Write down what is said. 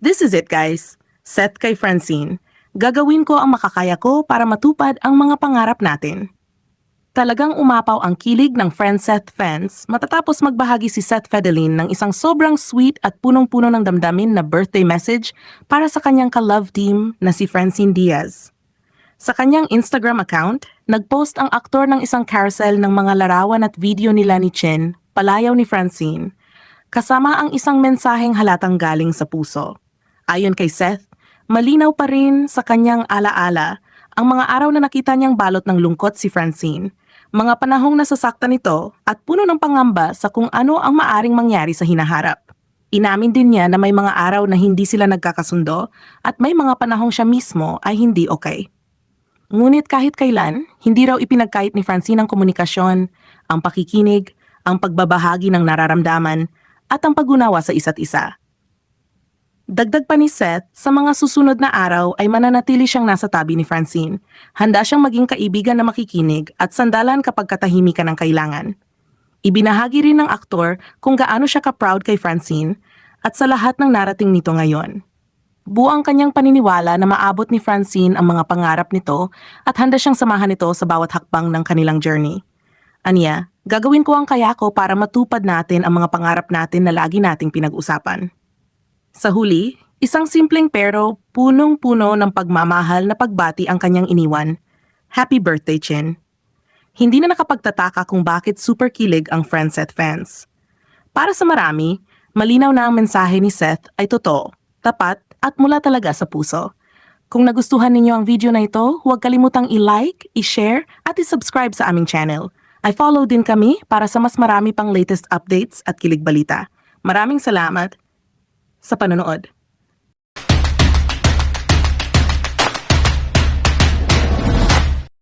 This is it, guys. Seth kay Francine. Gagawin ko ang makakaya ko para matupad ang mga pangarap natin. Talagang umapaw ang kilig ng Friend-Seth fans matatapos magbahagi si Seth Fedelin ng isang sobrang sweet at punong-puno ng damdamin na birthday message para sa kanyang ka-love team na si Francine Diaz. Sa kanyang Instagram account, nagpost ang aktor ng isang carousel ng mga larawan at video nila ni Chen, palayaw ni Francine, kasama ang isang mensaheng halatang galing sa puso. Ayon kay Seth, malinaw pa rin sa kanyang alaala ang mga araw na nakita niyang balot ng lungkot si Francine, mga panahong nasasaktan nito at puno ng pangamba sa kung ano ang maaring mangyari sa hinaharap. Inamin din niya na may mga araw na hindi sila nagkakasundo at may mga panahong siya mismo ay hindi okay. Ngunit kahit kailan, hindi raw ipinagkait ni Francine ang komunikasyon, ang pakikinig, ang pagbabahagi ng nararamdaman, at ang pag-unawa sa isa't isa. Dagdag pa ni Seth, sa mga susunod na araw ay mananatili siyang nasa tabi ni Francine. Handa siyang maging kaibigan na makikinig at sandalan kapag katahimikan ang kailangan. Ibinahagi rin ng aktor kung gaano siya ka-proud kay Francine at sa lahat ng narating nito ngayon. Buo ang kanyang paniniwala na maabot ni Francine ang mga pangarap nito at handa siyang samahan nito sa bawat hakbang ng kanilang journey. Aniya, gagawin ko ang kaya ko para matupad natin ang mga pangarap natin na lagi nating pinag-usapan. Sa huli, isang simpleng pero punong-puno ng pagmamahal na pagbati ang kanyang iniwan. Happy birthday, Chen! Hindi na nakapagtataka kung bakit super kilig ang Friend-Seth fans. Para sa marami, malinaw na ang mensahe ni Seth ay totoo, tapat at mula talaga sa puso. Kung nagustuhan ninyo ang video na ito, huwag kalimutang i-like, i-share at i-subscribe sa aming channel. I follow din kami para sa mas marami pang latest updates at kilig balita. Maraming salamat sa panonood.